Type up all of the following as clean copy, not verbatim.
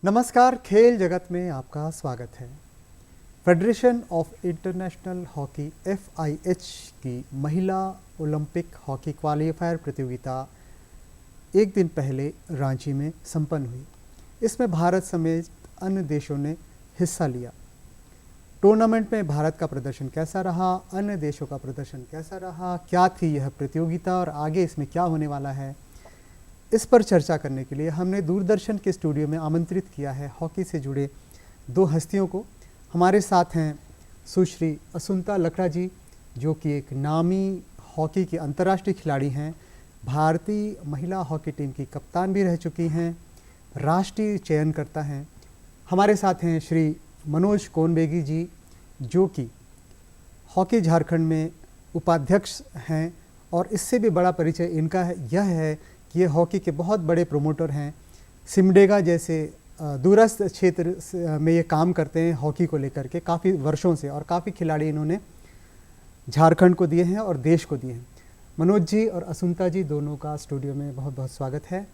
नमस्कार, खेल जगत में आपका स्वागत है। Federation of international hockey FIH की महिला ओलंपिक हॉकी क्वालिफायर प्रतियोगिता एक दिन पहले रांची में संपन्न हुई। इसमें भारत समेत अन्य देशों ने हिस्सा लिया। टूर्नामेंट में भारत का प्रदर्शन कैसा रहा, अन्य देशों का प्रदर्शन कैसा रहा, क्या थी यह प्रतियोगिता और आगे इसमें क्या होने वाला है, इस पर चर्चा करने के लिए हमने दूरदर्शन के स्टूडियो में आमंत्रित किया है हॉकी से जुड़े दो हस्तियों को। हमारे साथ हैं सुश्री असुंता लकड़ा जी, जो कि एक नामी हॉकी की अंतर्राष्ट्रीय खिलाड़ी हैं, भारतीय महिला हॉकी टीम की कप्तान भी रह चुकी हैं, राष्ट्रीय चयनकर्ता हैं। हमारे साथ हैं श्री मनोज कोनबेगी जी, जो कि हॉकी झारखंड में उपाध्यक्ष हैं, और इससे भी बड़ा परिचय इनका यह है कि ये हॉकी के बहुत बड़े प्रोमोटर हैं। सिमडेगा जैसे दूरस्थ क्षेत्र में ये काम करते हैं हॉकी को लेकर के काफ़ी वर्षों से, और काफ़ी खिलाड़ी इन्होंने झारखंड को दिए हैं और देश को दिए हैं। मनोज जी और असुंता जी दोनों का स्टूडियो में बहुत बहुत स्वागत है।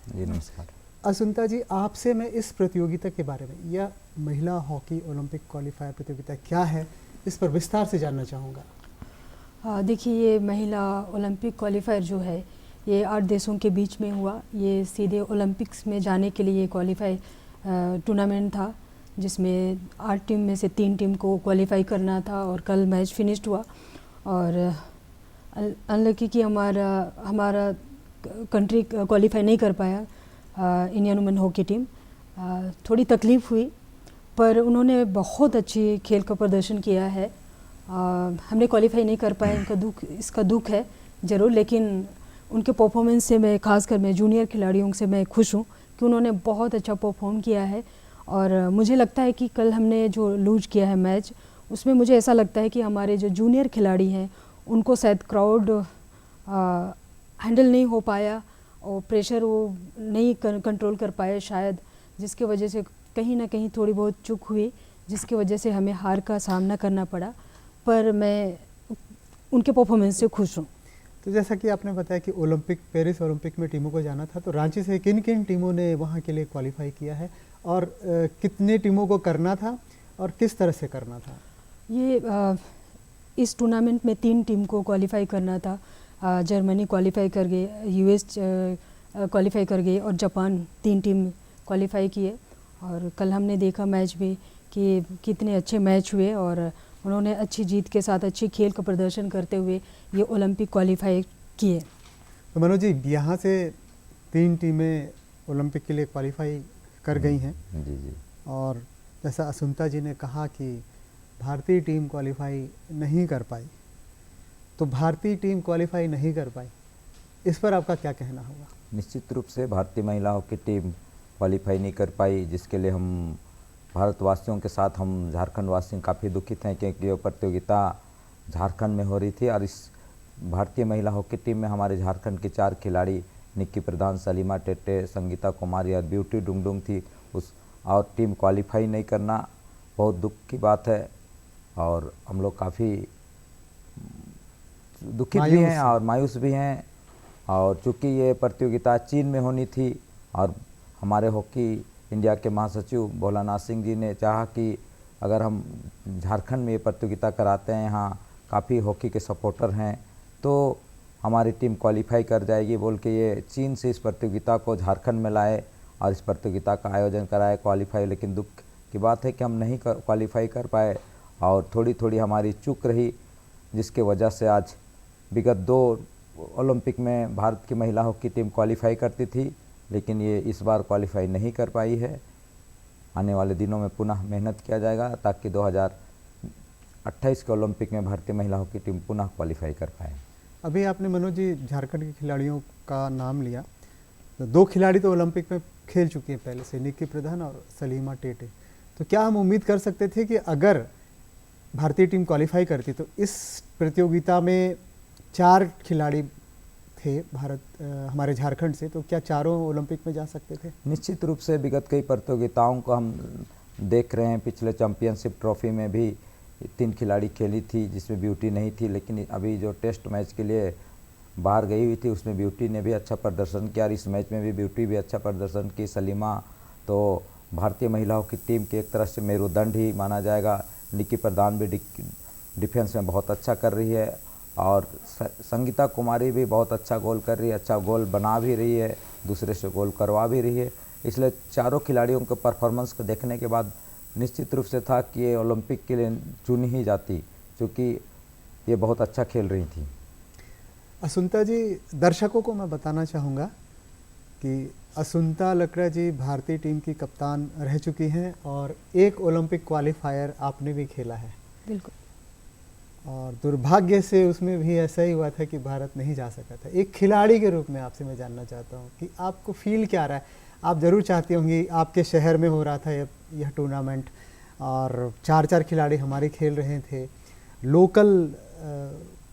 जी नमस्कार। असुंता जी, आपसे मैं इस प्रतियोगिता के बारे में, यह महिला हॉकी ओलंपिक क्वालिफायर प्रतियोगिता क्या है, इस पर विस्तार से जानना चाहूँगा। देखिए, ये महिला ओलंपिक क्वालिफायर जो है ये 8 देशों के बीच में हुआ। ये सीधे ओलंपिक्स में जाने के लिए क्वालिफाई टूर्नामेंट था, जिसमें 8 टीम में से 3 टीम को क्वालिफाई करना था, और कल मैच फिनिश्ड हुआ। और अनलकी कि हमारा कंट्री क्वालिफाई नहीं कर पाया, इंडियन वुमेन हॉकी टीम। थोड़ी तकलीफ़ हुई, पर उन्होंने बहुत अच्छी खेल का प्रदर्शन किया है। हमने क्वालिफाई नहीं कर पाए, इसका दुख है ज़रूर, लेकिन उनके परफॉर्मेंस से खासकर मैं जूनियर खिलाड़ियों से मैं खुश हूँ कि उन्होंने बहुत अच्छा परफॉर्म किया है। और मुझे लगता है कि कल हमने जो लूज किया है मैच, उसमें मुझे ऐसा लगता है कि हमारे जो जूनियर खिलाड़ी हैं उनको शायद क्राउड हैंडल नहीं हो पाया, और प्रेशर वो नहीं कंट्रोल कर पाए शायद, जिसके वजह से कहीं ना कहीं थोड़ी बहुत चूक हुई, जिसकी वजह से हमें हार का सामना करना पड़ा। पर मैं उनके परफॉर्मेंस से खुश हूँ। तो जैसा कि आपने बताया कि पेरिस ओलंपिक में टीमों को जाना था, तो रांची से किन किन टीमों ने वहाँ के लिए क्वालिफाई किया है, और कितने टीमों को करना था और किस तरह से करना था? ये इस टूर्नामेंट में 3 टीम को क्वालिफाई करना था। जर्मनी क्वालिफाई कर गए, US क्वालिफाई कर गए, और जापान 3 टीम क्वालिफाई किए। और कल हमने देखा मैच में कि कितने अच्छे मैच हुए, और उन्होंने अच्छी जीत के साथ अच्छी खेल का प्रदर्शन करते हुए ये ओलंपिक क्वालिफाई किए। तो मनोज जी, यहाँ से 3 टीमें ओलंपिक के लिए क्वालिफाई कर गई हैं। जी जी। और जैसा असुंता जी ने कहा कि भारतीय टीम क्वालिफाई नहीं कर पाई, तो भारतीय टीम क्वालिफाई नहीं कर पाई, इस पर आपका क्या कहना होगा? निश्चित रूप से भारतीय महिला हॉकी टीम क्वालिफाई नहीं कर पाई, जिसके लिए हम भारतवासियों के साथ हम झारखंड वासी काफ़ी दुखित हैं, क्योंकि ये प्रतियोगिता झारखंड में हो रही थी। और इस भारतीय महिला हॉकी टीम में हमारे झारखंड की 4 खिलाड़ी, निक्की प्रधान, सलीमा टेटे, संगीता कुमारी और ब्यूटी डुंगडुंग थी और टीम क्वालिफाई नहीं करना बहुत दुख की बात है। और हम लोग काफ़ी दुखित भी हैं और मायूस भी हैं। और चूँकि ये प्रतियोगिता चीन में होनी थी, और हमारे हॉकी इंडिया के महासचिव भोलानाथ सिंह जी ने चाहा कि अगर हम झारखंड में ये प्रतियोगिता कराते हैं, यहाँ काफ़ी हॉकी के सपोर्टर हैं, तो हमारी टीम क्वालिफाई कर जाएगी बोल के ये चीन से इस प्रतियोगिता को झारखंड में लाए और इस प्रतियोगिता का आयोजन कराए क्वालिफाई। लेकिन दुख की बात है कि हम नहीं क्वालिफाई कर पाए, और थोड़ी थोड़ी हमारी चूक रही, जिसके वजह से आज विगत 2 ओलंपिक में भारत की महिला हॉकी टीम क्वालिफाई करती थी, लेकिन ये इस बार क्वालिफाई नहीं कर पाई है। आने वाले दिनों में पुनः मेहनत किया जाएगा ताकि 2028 के ओलंपिक में भारतीय महिला हॉकी टीम पुनः क्वालिफाई कर पाए। अभी आपने मनोज जी झारखंड के खिलाड़ियों का नाम लिया, तो 2 खिलाड़ी तो ओलंपिक में खेल चुकी हैं पहले से, निक्की प्रधान और सलीमा टेटे। तो क्या हम उम्मीद कर सकते थे कि अगर भारतीय टीम क्वालिफाई करती तो इस प्रतियोगिता में 4 खिलाड़ी थे हमारे झारखंड से, तो क्या चारों ओलंपिक में जा सकते थे? निश्चित रूप से विगत कई प्रतियोगिताओं को हम देख रहे हैं। पिछले चैंपियनशिप ट्रॉफी में भी 3 खिलाड़ी खेली थी, जिसमें ब्यूटी नहीं थी, लेकिन अभी जो टेस्ट मैच के लिए बाहर गई हुई थी उसमें ब्यूटी ने भी अच्छा प्रदर्शन किया, और इस मैच में भी ब्यूटी भी अच्छा प्रदर्शन की। सलीमा तो भारतीय महिलाओं की टीम की एक तरह से मेरुदंड ही माना जाएगा। निक्की प्रधान भी डिफेंस में बहुत अच्छा कर रही है और संगीता कुमारी भी बहुत अच्छा गोल कर रही है, अच्छा गोल बना भी रही है, दूसरे से गोल करवा भी रही है। इसलिए चारों खिलाड़ियों के परफॉर्मेंस को देखने के बाद निश्चित रूप से था कि ये ओलंपिक के लिए चुनी ही जाती, क्योंकि ये बहुत अच्छा खेल रही थी। असुंता जी, दर्शकों को मैं बताना चाहूँगा कि असुंता लकड़ा जी भारतीय टीम की कप्तान रह चुकी हैं और एक ओलंपिक क्वालिफायर आपने भी खेला है। बिल्कुल। और दुर्भाग्य से उसमें भी ऐसा ही हुआ था कि भारत नहीं जा सका था। एक खिलाड़ी के रूप में आपसे मैं जानना चाहता हूँ कि आपको फील क्या रहा है। आप ज़रूर चाहती होंगी, आपके शहर में हो रहा था यह टूर्नामेंट और 4-4 खिलाड़ी हमारे खेल रहे थे, लोकल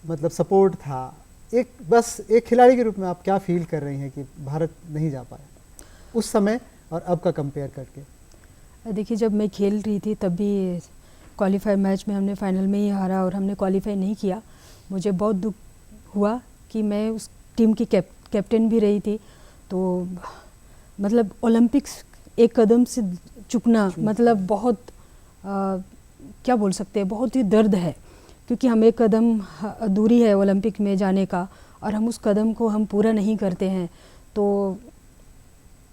मतलब सपोर्ट था। बस एक खिलाड़ी के रूप में आप क्या फील कर रही हैं कि भारत नहीं जा पाया उस समय और अब का कंपेयर करके? देखिए, जब मैं खेल रही थी तब भी क्वालिफायर मैच में हमने फाइनल में ही हारा और हमने क्वालिफाई नहीं किया। मुझे बहुत दुख हुआ कि मैं उस टीम की कैप्टन भी रही थी। तो मतलब ओलंपिक्स एक कदम से चुकना मतलब बहुत क्या बोल सकते हैं, बहुत ही दर्द है, क्योंकि हम एक कदम दूरी है ओलंपिक में जाने का और हम उस कदम को हम पूरा नहीं करते हैं। तो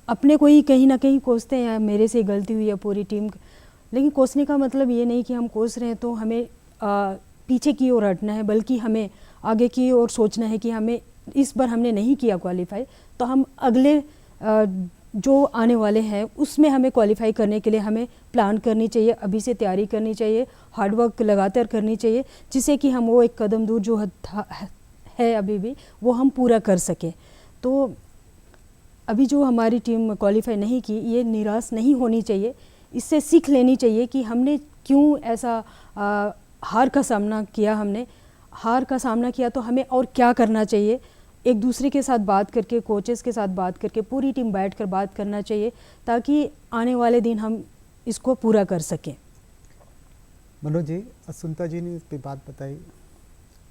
अपने को ही कहीं ना कहीं कोसते हैं, मेरे से गलती हुई है पूरी टीम। लेकिन कोसने का मतलब ये नहीं कि हम कोस रहे हैं तो हमें पीछे की ओर हटना है, बल्कि हमें आगे की ओर सोचना है कि हमें इस बार हमने नहीं किया क्वालिफाई, तो हम अगले जो आने वाले हैं उसमें हमें क्वालिफाई करने के लिए हमें प्लान करनी चाहिए, अभी से तैयारी करनी चाहिए, हार्डवर्क लगातार करनी चाहिए, जिससे कि हम वो एक कदम दूर जो है अभी भी वो हम पूरा कर सकें। तो अभी जो हमारी टीम क्वालिफाई नहीं की, ये निराश नहीं होनी चाहिए, इससे सीख लेनी चाहिए कि हमने क्यों ऐसा हार का सामना किया। हमने हार का सामना किया तो हमें और क्या करना चाहिए। एक दूसरे के साथ बात करके, कोचेस के साथ बात करके, पूरी टीम बैठकर बात करना चाहिए, ताकि आने वाले दिन हम इसको पूरा कर सकें। मनोज जी, असुंता जी ने इस पर बात बताई,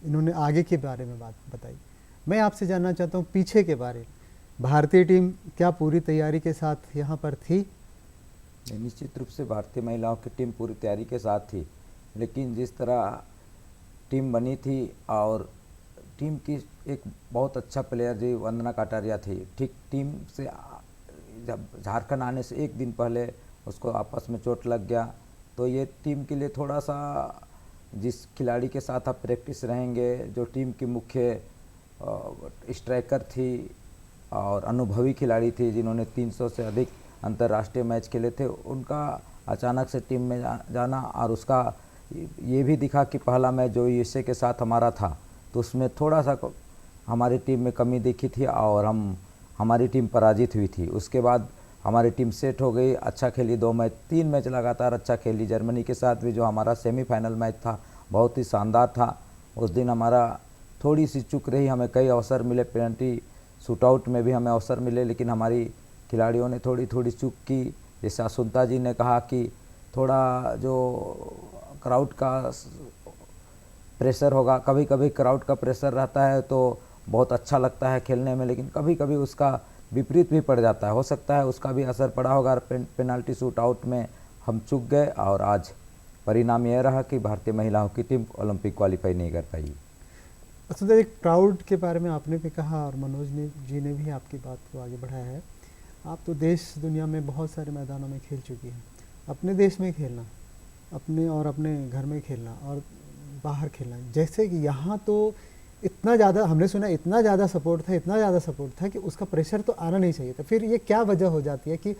इन्होंने आगे के बारे में बात बताई। मैं आपसे जानना चाहता हूँ पीछे के बारे में। भारतीय टीम क्या पूरी तैयारी के साथ यहाँ पर थी? निश्चित रूप से भारतीय महिलाओं की टीम पूरी तैयारी के साथ थी, लेकिन जिस तरह टीम बनी थी और टीम की एक बहुत अच्छा प्लेयर जी वंदना कटारिया थी, ठीक टीम से जब झारखंड आने से एक दिन पहले उसको आपस में चोट लग गया, तो ये टीम के लिए थोड़ा सा, जिस खिलाड़ी के साथ आप प्रैक्टिस रहेंगे, जो टीम की मुख्य स्ट्राइकर थी और अनुभवी खिलाड़ी थी जिन्होंने 300 से अधिक अंतर्राष्ट्रीय मैच खेले थे, उनका अचानक से टीम में जाना और उसका ये भी दिखा कि पहला मैच जो यूएसए के साथ हमारा था तो उसमें थोड़ा सा हमारी टीम में कमी दिखी थी और हमारी टीम पराजित हुई थी। उसके बाद हमारी टीम सेट हो गई, अच्छा खेली, 3 मैच लगातार अच्छा खेली। जर्मनी के साथ भी जो हमारा सेमीफाइनल मैच था बहुत ही शानदार था। उस दिन हमारा थोड़ी सी चूक रही, हमें कई अवसर मिले, पेनल्टी शूटआउट में भी हमें अवसर मिले, लेकिन हमारी खिलाड़ियों ने थोड़ी चूक की। जैसे असुंता जी ने कहा कि थोड़ा जो क्राउड का प्रेशर होगा, कभी कभी क्राउड का प्रेशर रहता है तो बहुत अच्छा लगता है खेलने में, लेकिन कभी कभी उसका विपरीत भी पड़ जाता है। हो सकता है उसका भी असर पड़ा होगा। पेनाल्टी शूट आउट में हम चूक गए और आज परिणाम यह रहा कि भारतीय महिलाओं की टीम ओलंपिक क्वालिफाई नहीं कर पाई। असुंता जी, क्राउड के बारे में आपने भी कहा और मनोज जी ने भी आपकी बात को आगे बढ़ाया है। आप तो देश दुनिया में बहुत सारे मैदानों में खेल चुकी हैं। अपने देश में खेलना, अपने घर में खेलना और बाहर खेलना, जैसे कि यहाँ तो इतना ज़्यादा हमने सुना, इतना ज़्यादा सपोर्ट था कि उसका प्रेशर तो आना नहीं चाहिए था। फिर ये क्या वजह हो जाती है कि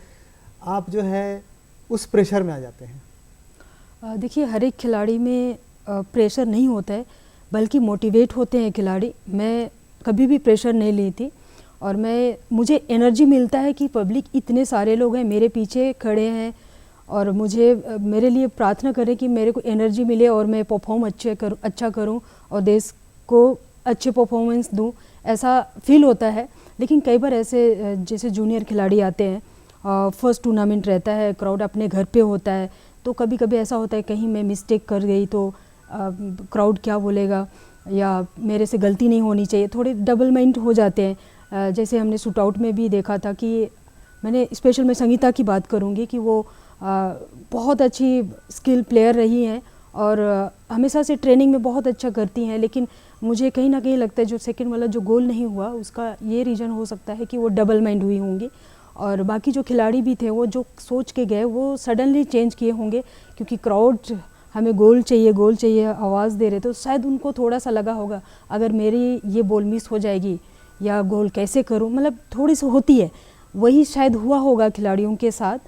आप जो है उस प्रेशर में आ जाते हैं? देखिए, हर एक खिलाड़ी में प्रेशर नहीं होता है, बल्कि मोटिवेट होते हैं खिलाड़ी। मैं कभी भी प्रेशर नहीं ली थी और मुझे एनर्जी मिलता है कि पब्लिक इतने सारे लोग हैं मेरे पीछे खड़े हैं और मेरे लिए प्रार्थना करें कि मेरे को एनर्जी मिले और मैं परफॉर्म अच्छा करूं और देश को अच्छे परफॉर्मेंस दूं, ऐसा फील होता है। लेकिन कई बार ऐसे जैसे जूनियर खिलाड़ी आते हैं, फर्स्ट टूर्नामेंट रहता है, क्राउड अपने घर पे होता है, तो कभी कभी ऐसा होता है कहीं मैं मिस्टेक कर गई तो क्राउड क्या बोलेगा या मेरे से गलती नहीं होनी चाहिए, थोड़े डबल माइंड हो जाते हैं। जैसे हमने शूट आउट में भी देखा था कि मैंने स्पेशल मैं संगीता की बात करूँगी कि वो बहुत अच्छी स्किल प्लेयर रही हैं और हमेशा से ट्रेनिंग में बहुत अच्छा करती हैं, लेकिन मुझे कहीं ना कहीं लगता है जो सेकंड वाला जो गोल नहीं हुआ उसका ये रीज़न हो सकता है कि वो डबल माइंड हुई होंगी और बाकी जो खिलाड़ी भी थे वो जो सोच के गए वो सडनली चेंज किए होंगे, क्योंकि क्राउड हमें गोल चाहिए आवाज़ दे रहे, तो शायद उनको थोड़ा सा लगा होगा अगर मेरी ये बॉल मिस हो जाएगी या गोल कैसे करूं, मतलब थोड़ी सी होती है, वही शायद हुआ होगा खिलाड़ियों के साथ।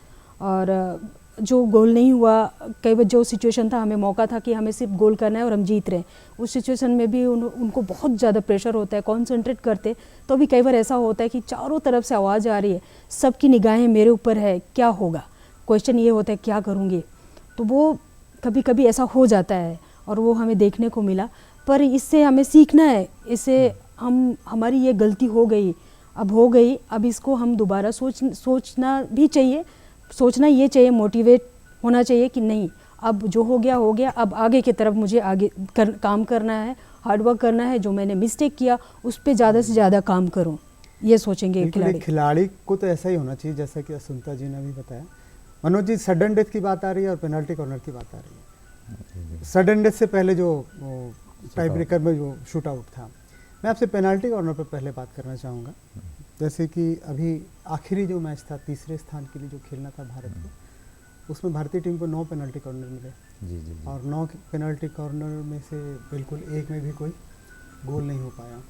और जो गोल नहीं हुआ, कई बार जो सिचुएशन था हमें मौका था कि हमें सिर्फ गोल करना है और हम जीत रहे हैं, उस सिचुएशन में भी उनको बहुत ज़्यादा प्रेशर होता है, कॉन्सेंट्रेट करते तो भी कई बार ऐसा होता है कि चारों तरफ से आवाज़ आ रही है, सबकी निगाहें मेरे ऊपर है, क्या होगा, क्वेश्चन ये होता है क्या करूँगी, तो वो कभी कभी ऐसा हो जाता है और वो हमें देखने को मिला। पर इससे हमें सीखना है, इससे हमारी ये गलती हो गई, अब इसको हम दोबारा सोचना भी चाहिए, सोचना ये चाहिए, मोटिवेट होना चाहिए कि नहीं अब जो हो गया, अब आगे की तरफ मुझे काम करना है, हार्डवर्क करना है, जो मैंने मिस्टेक किया उस पर ज़्यादा से ज़्यादा काम करूं, ये सोचेंगे खिलाड़ी को तो ऐसा ही होना चाहिए जैसा कि असुंता जी ने भी बताया। मनोज जी, सडन डेथ की बात आ रही है और पेनल्टी कॉर्नर की बात आ रही है। सडन डेथ से पहले जो टाई ब्रेकर में जो शूट आउट था, मैं आपसे पेनल्टी कॉर्नर पर पहले बात करना चाहूँगा। जैसे कि अभी आखिरी जो मैच था, तीसरे स्थान के लिए जो खेलना था भारत को, उसमें भारतीय टीम को 9 पेनल्टी कॉर्नर मिले जी। और 9 पेनल्टी कॉर्नर में से बिल्कुल एक में भी कोई गोल नहीं हो पाया।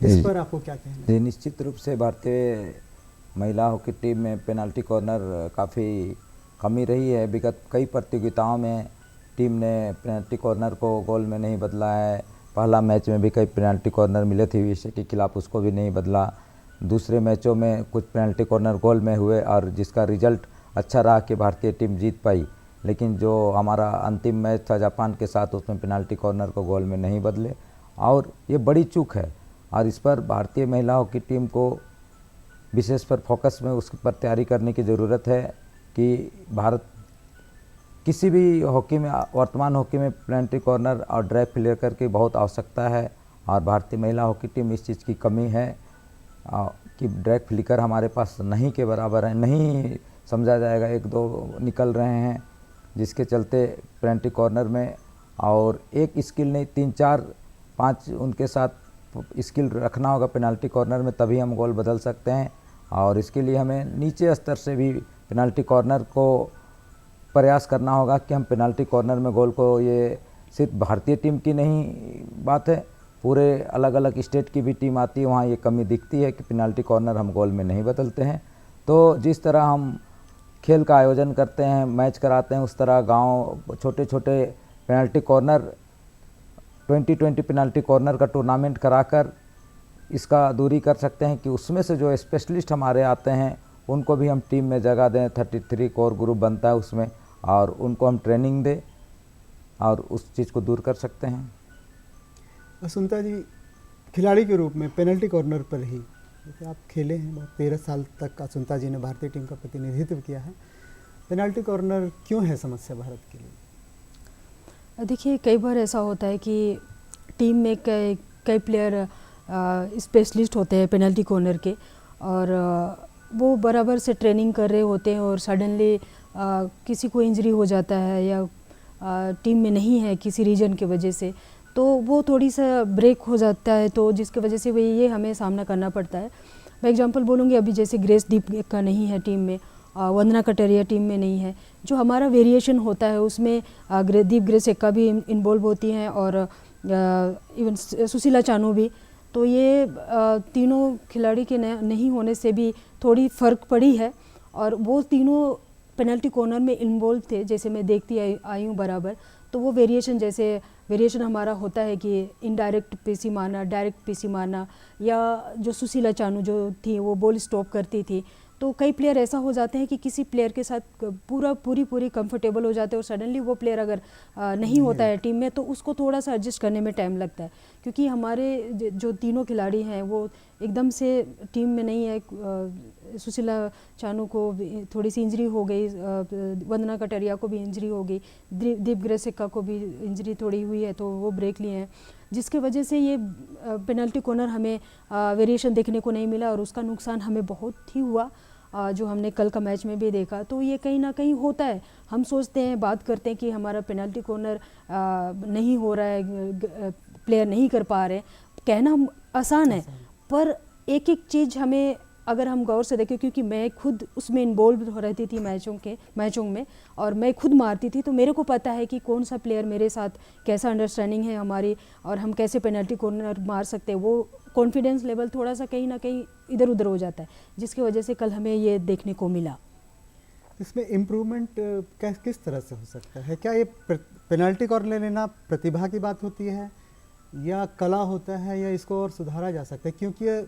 इस पर आपको क्या कहना है? निश्चित रूप से भारतीय महिला हॉकी टीम में पेनल्टी कॉर्नर काफ़ी कमी रही है। विगत कई प्रतियोगिताओं में टीम ने पेनल्टी कॉर्नर को गोल में नहीं बदला है। पहला मैच में भी कई पेनल्टी कॉर्नर मिले थे यूएसए के खिलाफ, उसको भी नहीं बदला। दूसरे मैचों में कुछ पेनल्टी कॉर्नर गोल में हुए और जिसका रिजल्ट अच्छा रहा कि भारतीय टीम जीत पाई। लेकिन जो हमारा अंतिम मैच था जापान के साथ, उसमें पेनल्टी कॉर्नर को गोल में नहीं बदले और ये बड़ी चूक है। और इस पर भारतीय महिला हॉकी टीम को विशेष पर फोकस में उस पर तैयारी करने की ज़रूरत है कि भारत किसी भी हॉकी में, वर्तमान हॉकी में पेनल्टी कॉर्नर और ड्रैग फ्लिकर की बहुत आवश्यकता है और भारतीय महिला हॉकी टीम इस चीज़ की कमी है कि ड्रैग फ्लिकर हमारे पास नहीं के बराबर है, नहीं समझा जाएगा, 1-2 निकल रहे हैं जिसके चलते पेनल्टी कॉर्नर में और एक स्किल नहीं 3-4-5 उनके साथ स्किल रखना होगा पेनल्टी कॉर्नर में, तभी हम गोल बदल सकते हैं। और इसके लिए हमें नीचे स्तर से भी पेनल्टी कॉर्नर को प्रयास करना होगा कि हम पेनल्टी कॉर्नर में गोल को, ये सिर्फ भारतीय टीम की नहीं बात है, पूरे अलग अलग स्टेट की भी टीम आती है, वहाँ ये कमी दिखती है कि पेनल्टी कॉर्नर हम गोल में नहीं बदलते हैं। तो जिस तरह हम खेल का आयोजन करते हैं, मैच कराते हैं, उस तरह गांव छोटे छोटे पेनल्टी कॉर्नर 20-20 पेनल्टी कॉर्नर का टूर्नामेंट कराकर इसका दूरी कर सकते हैं कि उसमें से जो स्पेशलिस्ट हमारे आते हैं उनको भी हम टीम में जगह दें। 33 कोर ग्रुप बनता है उसमें, और उनको हम ट्रेनिंग दें और उस चीज़ को दूर कर सकते हैं। असुंता जी, खिलाड़ी के रूप में पेनल्टी कॉर्नर पर ही जैसे आप खेले हैं, बहुत 13 साल तक असुंता जी ने भारतीय टीम का प्रतिनिधित्व किया है, पेनल्टी कॉर्नर क्यों है समस्या भारत के लिए? देखिए, कई बार ऐसा होता है कि टीम में कई प्लेयर स्पेशलिस्ट होते हैं पेनल्टी कॉर्नर के, और वो बराबर से ट्रेनिंग कर रहे होते हैं और सडनली किसी को इंजरी हो जाता है या टीम में नहीं है किसी रीजन की वजह से, तो वो थोड़ी सा ब्रेक हो जाता है, तो जिसकी वजह से वही ये हमें सामना करना पड़ता है। मैं एग्जांपल बोलूँगी, अभी जैसे ग्रेसदीप का नहीं है टीम में, वंदना कटारिया टीम में नहीं है, जो हमारा वेरिएशन होता है उसमें दीप ग्रेसेक्का भी इन्वॉल्व होती हैं और इवन सुशीला चानू भी। तो ये तीनों खिलाड़ी के नहीं होने से भी थोड़ी फ़र्क पड़ी है, और वो तीनों पेनल्टी कॉर्नर में इन्वॉल्व थे, जैसे मैं देखती आई हूँ बराबर। तो वो वेरिएशन हमारा होता है कि इनडायरेक्ट पीसी मारना, डायरेक्ट पीसी मारना, या जो सुशीला चानू जो थी वो बॉल स्टॉप करती थी। तो कई प्लेयर ऐसा हो जाते हैं कि किसी प्लेयर के साथ पूरी कंफर्टेबल हो जाते हैं और सडनली वो प्लेयर अगर नहीं होता है टीम में, तो उसको थोड़ा सा एडजस्ट करने में टाइम लगता है, क्योंकि हमारे जो तीनों खिलाड़ी हैं वो एकदम से टीम में नहीं है। सुशीला चानू को थोड़ी सी इंजरी हो गई, वंदना कटारिया को भी इंजरी हो गई, दीप ग्रेसिका को भी इंजरी थोड़ी हुई है तो वो ब्रेक लिए हैं, जिसके वजह से ये पेनल्टी कॉर्नर हमें वेरिएशन देखने को नहीं मिला और उसका नुकसान हमें बहुत ही हुआ, जो हमने कल का मैच में भी देखा। तो ये कहीं ना कहीं होता है, हम सोचते हैं, बात करते हैं कि हमारा पेनल्टी कॉर्नर नहीं हो रहा है, प्लेयर नहीं कर पा रहे, कहना आसान है, पर एक एक चीज़ हमें अगर हम गौर से देखें, क्योंकि मैं खुद उसमें इन्वॉल्व हो रहती थी मैचों में और मैं खुद मारती थी, तो मेरे को पता है कि कौन सा प्लेयर मेरे साथ कैसा अंडरस्टैंडिंग है हमारी और हम कैसे पेनल्टी कॉर्नर मार सकते हैं। वो कॉन्फिडेंस लेवल थोड़ा सा कहीं ना कहीं इधर उधर हो जाता है, जिसकी वजह से कल हमें ये देखने को मिला। इसमें इम्प्रूवमेंट किस तरह से हो सकता है? क्या ये पेनल्टी कॉर्नर लेना प्रतिभा की बात होती है या कला होता है, या इसको और सुधारा जा सकता है? क्योंकि ये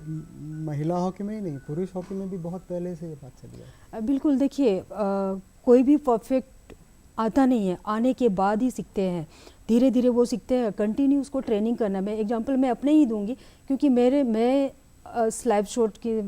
महिला हॉकी में ही नहीं, पुरुष हॉकी में भी बहुत पहले से ये बात चली है। बिल्कुल, देखिए कोई भी परफेक्ट आता नहीं है, आने के बाद ही सीखते हैं, धीरे धीरे वो सीखते हैं, कंटिन्यू उसको ट्रेनिंग करना। मैं एग्जांपल मैं अपने ही दूंगी, क्योंकि मैं स्लैब शॉट की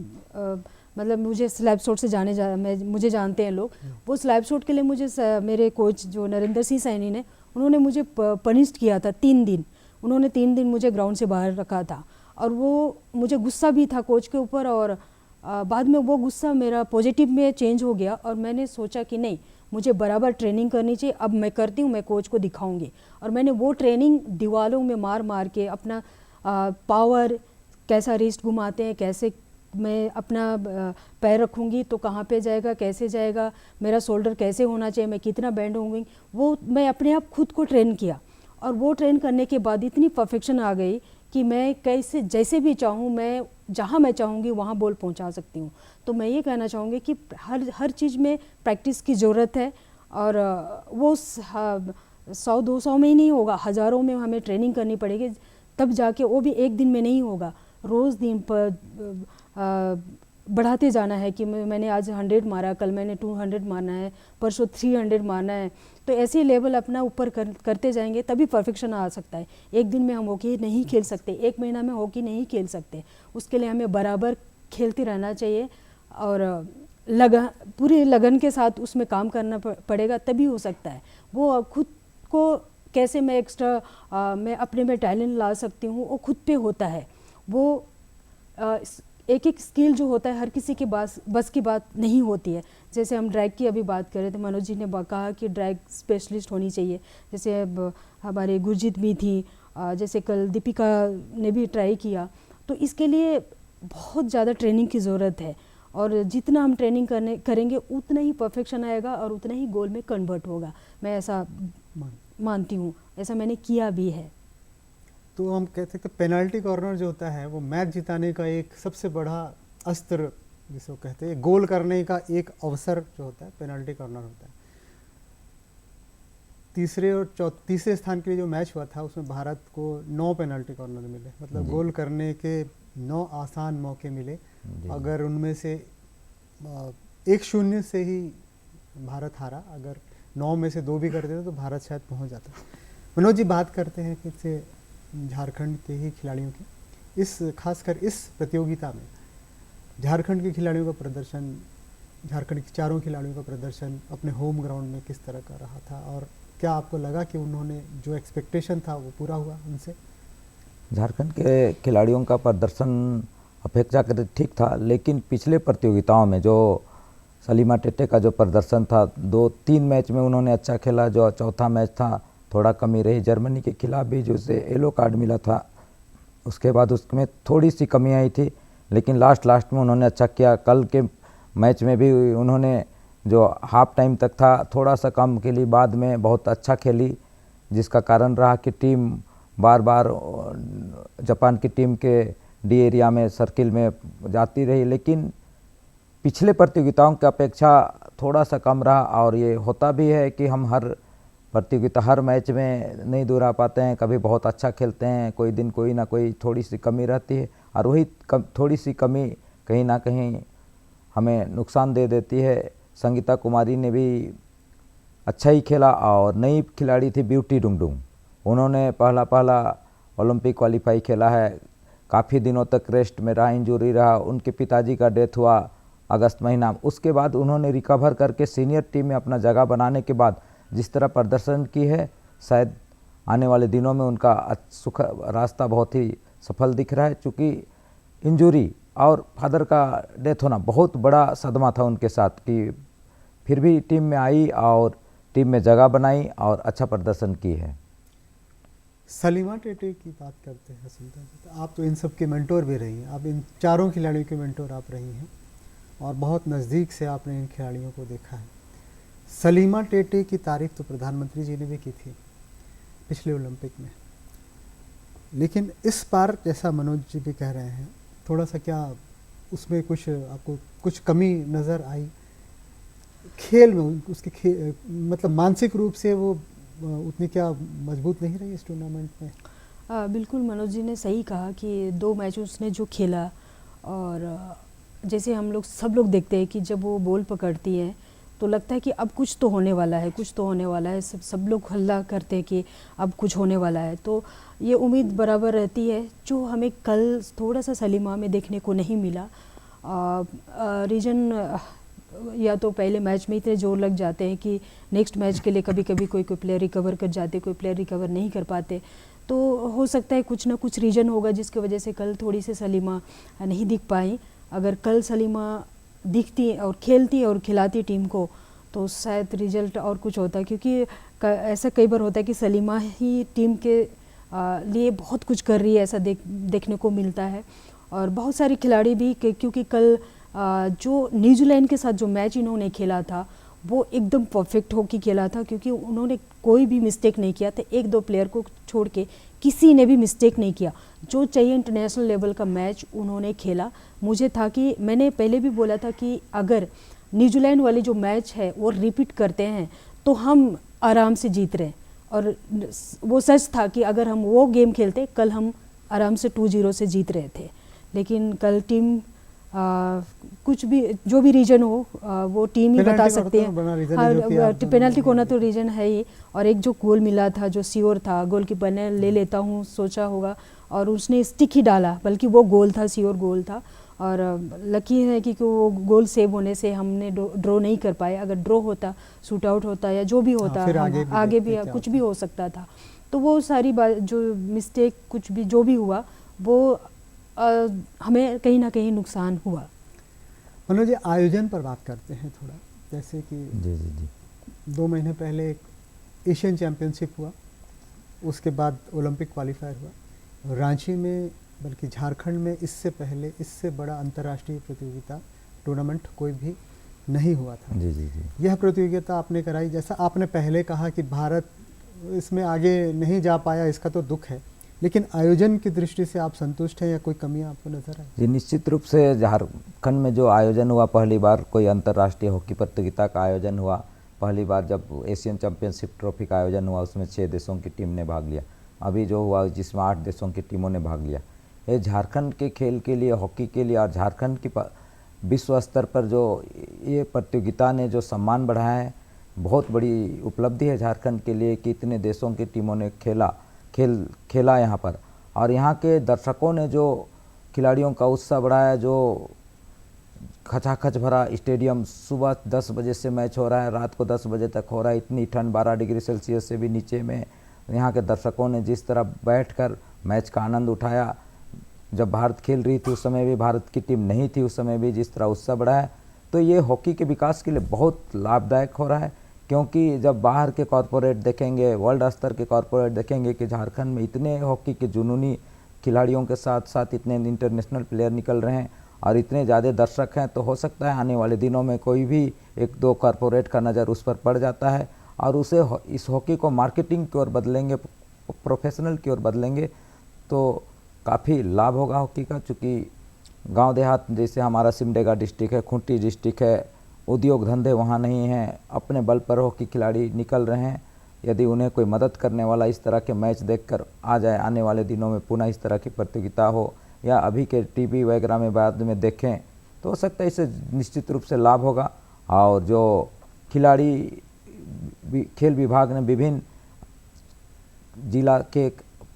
मतलब मुझे स्लैब शॉट से मुझे जानते हैं लोग। वो स्लैब शॉट के लिए मुझे मेरे कोच जो नरेंद्र सिंह सैनी ने, उन्होंने मुझे पनिश्ड किया था 3 दिन। उन्होंने 3 दिन मुझे ग्राउंड से बाहर रखा था और वो मुझे गुस्सा भी था कोच के ऊपर, और बाद में वो गुस्सा मेरा पॉजिटिव में चेंज हो गया और मैंने सोचा कि नहीं, मुझे बराबर ट्रेनिंग करनी चाहिए। अब मैं करती हूँ, मैं कोच को दिखाऊंगी, और मैंने वो ट्रेनिंग दीवारों में मार मार के अपना पावर, कैसा रिस्ट घुमाते हैं, कैसे मैं अपना पैर रखूँगी तो कहाँ पे जाएगा, कैसे जाएगा, मेरा शोल्डर कैसे होना चाहिए, मैं कितना बेंड होंगी, वो मैं अपने आप खुद को ट्रेन किया। और वो ट्रेन करने के बाद इतनी परफेक्शन आ गई कि मैं कैसे जैसे भी चाहूँ, मैं जहाँ मैं चाहूँगी वहाँ बॉल पहुँचा सकती हूँ। तो मैं ये कहना चाहूँगी कि हर चीज़ में प्रैक्टिस की ज़रूरत है, और वो 100-200 में ही नहीं होगा, हज़ारों में हमें ट्रेनिंग करनी पड़ेगी, तब जाके वो भी एक दिन में नहीं होगा। रोज़ दिन पर बढ़ाते जाना है कि मैंने आज 100 मारा, कल मैंने 200 मारना है, परसों 300 मारना है। तो ऐसे लेवल अपना ऊपर करते जाएंगे तभी परफेक्शन आ सकता है। एक दिन में हम हॉकी नहीं खेल सकते, एक महीना में हॉकी नहीं खेल सकते, उसके लिए हमें बराबर खेलते रहना चाहिए और पूरी लगन के साथ उसमें काम करना पड़ेगा, तभी हो सकता है। वो खुद को कैसे मैं एक्स्ट्रा मैं अपने में टैलेंट ला सकती हूँ, वो खुद पे होता है। वो एक एक स्किल जो होता है हर किसी के बस की बात नहीं होती है। जैसे हम ड्रैग की अभी बात कर रहे थे, मनोज जी ने कहा कि ड्रैग स्पेशलिस्ट होनी चाहिए, जैसे अब हमारे गुरजीत भी थी, जैसे कल दीपिका ने भी ट्राई किया। तो इसके लिए बहुत ज़्यादा ट्रेनिंग की ज़रूरत है, और जितना हम ट्रेनिंग करेंगे उतना ही परफेक्शन आएगा और उतना ही गोल में कन्वर्ट होगा। मैं ऐसा मानती हूँ, ऐसा मैंने किया भी है। तो हम कहते हैं कि पेनल्टी कॉर्नर जो होता है वो मैच जिताने का एक सबसे बड़ा अस्त्र जिसे वो कहते हैं, गोल करने का एक अवसर जो होता है पेनल्टी कॉर्नर होता है। तीसरे स्थान के लिए जो मैच हुआ था उसमें भारत को 9 पेनल्टी कॉर्नर मिले, मतलब गोल करने के 9 आसान मौके मिले। अगर उनमें से 1-0 से ही भारत हारा, अगर 9 में से 2 भी कर देते तो भारत शायद पहुंच जाता। मनोज जी, बात करते हैं कि झारखंड के ही खिलाड़ियों की, खासकर इस प्रतियोगिता में झारखंड के खिलाड़ियों का प्रदर्शन, झारखंड के 4 खिलाड़ियों का प्रदर्शन अपने होम ग्राउंड में किस तरह का रहा था, और क्या आपको लगा कि उन्होंने जो एक्सपेक्टेशन था वो पूरा हुआ उनसे? झारखंड के खिलाड़ियों का प्रदर्शन अपेक्षाकृत ठीक था, लेकिन पिछले प्रतियोगिताओं में जो सलीमा टेटे का जो प्रदर्शन था, 2-3 मैच में उन्होंने अच्छा खेला, जो चौथा मैच था थोड़ा कमी रही। जर्मनी के खिलाफ भी जो से येलो कार्ड मिला था, उसके बाद उसमें थोड़ी सी कमी आई थी, लेकिन लास्ट में उन्होंने अच्छा किया। कल के मैच में भी उन्होंने जो हाफ टाइम तक था थोड़ा सा कम खेली, बाद में बहुत अच्छा खेली, जिसका कारण रहा कि टीम बार बार जापान की टीम के डी एरिया में सर्किल में जाती रही, लेकिन पिछले प्रतियोगिताओं की अपेक्षा थोड़ा सा कम रहा। और ये होता भी है कि हम हर प्रतियोगिता, हर मैच में नहीं दोहरा पाते हैं, कभी बहुत अच्छा खेलते हैं, कोई दिन कोई ना कोई थोड़ी सी कमी रहती है, और वही थोड़ी सी कमी कहीं ना कहीं हमें नुकसान दे देती है। संगीता कुमारी ने भी अच्छा ही खेला, और नई खिलाड़ी थी ब्यूटी डुंगडुंग, उन्होंने पहला ओलंपिक क्वालिफाई खेला है। काफ़ी दिनों तक रेस्ट में रहा, इंजरी रहा, उनके पिताजी का डेथ हुआ अगस्त महीना। उसके बाद उन्होंने रिकवर करके सीनियर टीम में अपना जगह बनाने के बाद जिस तरह प्रदर्शन की है, शायद आने वाले दिनों में उनका सुख रास्ता बहुत ही सफल दिख रहा है। चूँकि इंजरी और फादर का डेथ होना बहुत बड़ा सदमा था उनके साथ, कि फिर भी टीम में आई और टीम में जगह बनाई और अच्छा प्रदर्शन की है। सलीमा टेटे की बात करते हैं सुल्तान जी, तो आप तो इन सब के मेंटोर भी रही हैं, आप इन चारों खिलाड़ियों के मेंटोर आप रही हैं और बहुत नज़दीक से आपने इन खिलाड़ियों को देखा है। सलीमा टेटे की तारीफ तो प्रधानमंत्री जी ने भी की थी पिछले ओलंपिक में, लेकिन इस बार जैसा मनोज जी भी कह रहे हैं, थोड़ा सा क्या उसमें कुछ आपको कुछ कमी नज़र आई खेल में, उसके मतलब मानसिक रूप से वो उतनी क्या मजबूत नहीं रही इस टूर्नामेंट में? बिल्कुल मनोज जी ने सही कहा कि 2 मैच उसने जो खेला, और जैसे हम लोग सब लोग देखते हैं कि जब वो बॉल पकड़ती है तो लगता है कि अब कुछ तो होने वाला है, कुछ तो होने वाला है, सब लोग हल्ला करते हैं कि अब कुछ होने वाला है। तो ये उम्मीद बराबर रहती है जो हमें कल थोड़ा सा सलीमा में देखने को नहीं मिला। रीजन या तो पहले मैच में इतने जोर लग जाते हैं कि नेक्स्ट मैच के लिए कभी कभी कोई प्लेयर रिकवर कर जाते, कोई प्लेयर रिकवर नहीं कर पाते। तो हो सकता है कुछ ना कुछ रीजन होगा जिसकी वजह से कल थोड़ी सी सलीमा नहीं दिख पाई। अगर कल सलीमा दिखती और खेलती और खिलाती टीम को तो शायद रिजल्ट और कुछ होता, क्योंकि ऐसा कई बार होता है कि सलीमा ही टीम के लिए बहुत कुछ कर रही है, ऐसा देखने को मिलता है। और बहुत सारे खिलाड़ी भी, क्योंकि कल जो न्यूजीलैंड के साथ जो मैच इन्होंने खेला था वो एकदम परफेक्ट हॉकी खेला था, क्योंकि उन्होंने कोई भी मिस्टेक नहीं किया था। 1-2 प्लेयर को छोड़ के किसी ने भी मिस्टेक नहीं किया। जो चाहिए इंटरनेशनल लेवल का मैच उन्होंने खेला। मुझे था कि मैंने पहले भी बोला था कि अगर न्यूजीलैंड वाली जो मैच है वो रिपीट करते हैं तो हम आराम से जीत रहे, और वो सच था कि अगर हम वो गेम खेलते कल हम आराम से 2-0 से जीत रहे थे। लेकिन कल टीम कुछ भी जो भी रीजन हो वो टीम ही बता सकते हैं। पेनल्टी कोना तो रीजन है ही, और एक जो गोल मिला था जो श्योर था, गोलकीपर ने ले लेता हूँ सोचा होगा और उसने स्टिक ही डाला, बल्कि वो गोल था, श्योर गोल था। और लकी है कि वो गोल सेव होने से हमने ड्रॉ नहीं कर पाए। अगर ड्रॉ होता, शूट आउट होता या जो भी होता, आगे भी कुछ भी हो सकता था। तो वो सारी बात जो मिस्टेक कुछ भी जो भी हुआ वो हमें कहीं ना कहीं नुकसान हुआ। मनोज जी, आयोजन पर बात करते हैं थोड़ा। जैसे कि जी 2 महीने पहले एक एशियन चैम्पियनशिप हुआ, उसके बाद ओलंपिक क्वालिफायर हुआ रांची में, बल्कि झारखंड में इससे पहले इससे बड़ा अंतर्राष्ट्रीय प्रतियोगिता टूर्नामेंट कोई भी नहीं हुआ था। जी। यह प्रतियोगिता आपने कराई। जैसा आपने पहले कहा कि भारत इसमें आगे नहीं जा पाया, इसका तो दुख है, लेकिन आयोजन की दृष्टि से आप संतुष्ट हैं या कोई कमियां आपको नजर आई? जी, निश्चित रूप से झारखंड में जो आयोजन हुआ, पहली बार कोई अंतर्राष्ट्रीय हॉकी प्रतियोगिता का आयोजन हुआ। पहली बार जब एशियन चैंपियनशिप ट्रॉफी का आयोजन हुआ उसमें 6 देशों की टीम ने भाग लिया। अभी जो हुआ जिसमें 8 देशों की टीमों ने भाग लिया। ये झारखंड के खेल के लिए, हॉकी के लिए और झारखंड की विश्व स्तर पर जो ये प्रतियोगिता ने जो सम्मान बढ़ाया है, बहुत बड़ी उपलब्धि है झारखंड के लिए कि इतने देशों की टीमों ने खेला यहाँ पर। और यहाँ के दर्शकों ने जो खिलाड़ियों का उत्साह बढ़ाया, जो खचाखच भरा स्टेडियम, सुबह 10 बजे से मैच हो रहा है, रात को 10 बजे तक हो रहा है, इतनी ठंड 12 डिग्री सेल्सियस से भी नीचे में यहाँ के दर्शकों ने जिस तरह बैठकर मैच का आनंद उठाया। जब भारत खेल रही थी उस समय भी, भारत की टीम नहीं थी उस समय भी, जिस तरह उत्साह बढ़ाया, तो ये हॉकी के विकास के लिए बहुत लाभदायक हो रहा है। क्योंकि जब बाहर के कॉरपोरेट देखेंगे, वर्ल्ड स्तर के कॉरपोरेट देखेंगे कि झारखंड में इतने हॉकी के जुनूनी खिलाड़ियों के साथ साथ इतने इंटरनेशनल प्लेयर निकल रहे हैं और इतने ज़्यादा दर्शक हैं, तो हो सकता है आने वाले दिनों में कोई भी 1-2 कॉरपोरेट का नज़र उस पर पड़ जाता है और उसे इस हॉकी को मार्केटिंग की ओर बदलेंगे, प्रोफेशनल की ओर बदलेंगे, तो काफ़ी लाभ होगा हॉकी का। चूँकि गांव देहात जैसे हमारा सिमडेगा डिस्ट्रिक्ट है, खूंटी डिस्ट्रिक्ट है, उद्योग धंधे वहाँ नहीं हैं, अपने बल पर हॉकी खिलाड़ी निकल रहे हैं। यदि उन्हें कोई मदद करने वाला इस तरह के मैच देखकर आ जाए, आने वाले दिनों में पुनः इस तरह की प्रतियोगिता हो या अभी के टीवी वगैरह में बाद में देखें, तो हो सकता है इससे निश्चित रूप से लाभ होगा। और जो खिलाड़ी खेल विभाग ने विभिन्न जिला के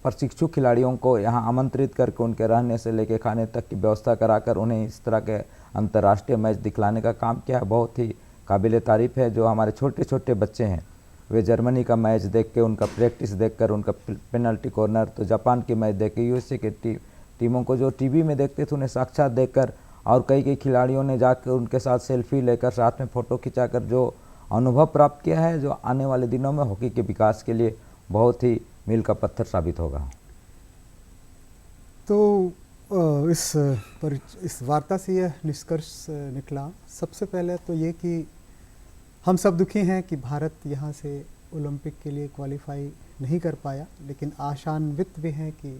प्रशिक्षु खिलाड़ियों को यहाँ आमंत्रित करके उनके रहने से लेकर खाने तक की व्यवस्था कराकर उन्हें इस तरह के अंतर्राष्ट्रीय मैच दिखलाने का काम किया, बहुत ही काबिल तारीफ़ है। जो हमारे छोटे छोटे बच्चे हैं वे जर्मनी का मैच देख के, उनका प्रैक्टिस देखकर, उनका पेनल्टी कॉर्नर, तो जापान की मैच देख के, यूएसए के टीमों को जो टीवी में देखते थे उन्हें साक्षात देखकर, और कई खिलाड़ियों ने जाकर उनके साथ सेल्फी लेकर साथ में फ़ोटो खिंचाकर जो अनुभव प्राप्त किया है, जो आने वाले दिनों में हॉकी के विकास के लिए बहुत ही मील का पत्थर साबित होगा। तो इस वार्ता से यह निष्कर्ष निकला सबसे पहले तो ये कि हम सब दुखी हैं कि भारत यहाँ से ओलंपिक के लिए क्वालिफाई नहीं कर पाया, लेकिन आशान्वित भी हैं कि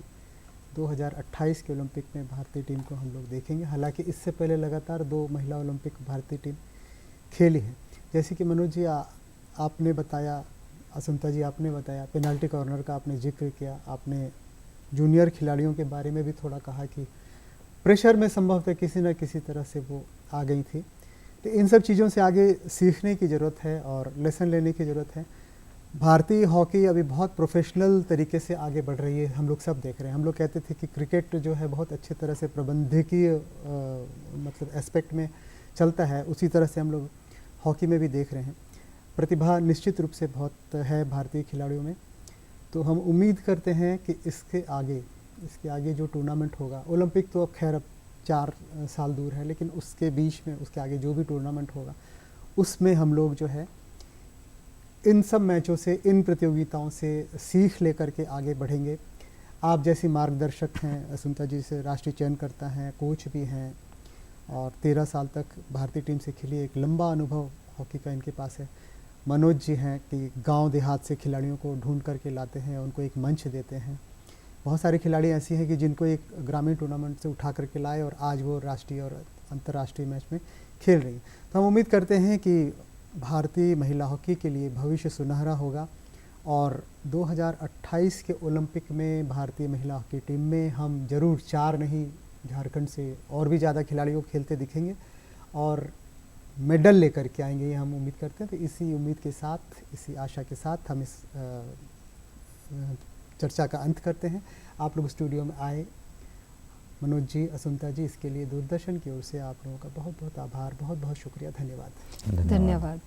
2028 के ओलंपिक में भारतीय टीम को हम लोग देखेंगे। हालांकि इससे पहले लगातार 2 महिला ओलंपिक भारतीय टीम खेली है। जैसे कि मनोज जी आपने बताया, असंता जी आपने बताया, पेनाल्टी कॉर्नर का आपने जिक्र किया, आपने जूनियर खिलाड़ियों के बारे में भी थोड़ा कहा कि प्रेशर में संभवतः किसी न किसी तरह से वो आ गई थी। तो इन सब चीज़ों से आगे सीखने की ज़रूरत है और लेसन लेने की ज़रूरत है। भारतीय हॉकी अभी बहुत प्रोफेशनल तरीके से आगे बढ़ रही है, हम लोग सब देख रहे हैं। हम लोग कहते थे कि क्रिकेट जो है बहुत अच्छी तरह से प्रबंधकीय मतलब एस्पेक्ट में चलता है, उसी तरह से हम लोग हॉकी में भी देख रहे हैं। प्रतिभा निश्चित रूप से बहुत है भारतीय खिलाड़ियों में। तो हम उम्मीद करते हैं कि इसके आगे जो टूर्नामेंट होगा, ओलंपिक तो अब खैर अब 4 साल दूर है, लेकिन उसके बीच में उसके आगे जो भी टूर्नामेंट होगा उसमें हम लोग जो है इन सब मैचों से, इन प्रतियोगिताओं से सीख लेकर के आगे बढ़ेंगे। आप जैसी मार्गदर्शक हैं, असुंता जी से राष्ट्रीय चयनकर्ता हैं, कोच भी हैं और 13 साल तक भारतीय टीम से खेली, एक लंबा अनुभव हॉकी का इनके पास है। मनोज जी हैं कि गांव देहात से खिलाड़ियों को ढूंढ करके लाते हैं, उनको एक मंच देते हैं। बहुत सारे खिलाड़ी ऐसी हैं कि जिनको एक ग्रामीण टूर्नामेंट से उठा करके लाए और आज वो राष्ट्रीय और अंतर्राष्ट्रीय मैच में खेल रही हैं। तो हम उम्मीद करते हैं कि भारतीय महिला हॉकी के लिए भविष्य सुनहरा होगा और 2028 के ओलंपिक में भारतीय महिला हॉकी टीम में हम ज़रूर 4 नहीं, झारखंड से और भी ज़्यादा खिलाड़ियों को खेलते दिखेंगे और मेडल लेकर के आएंगे, ये हम उम्मीद करते हैं। तो इसी उम्मीद के साथ, इसी आशा के साथ हम इस चर्चा का अंत करते हैं। आप लोग स्टूडियो में आए, मनोज जी, असुंता जी, इसके लिए दूरदर्शन की ओर से आप लोगों का बहुत बहुत आभार, बहुत बहुत शुक्रिया, धन्यवाद। धन्यवाद।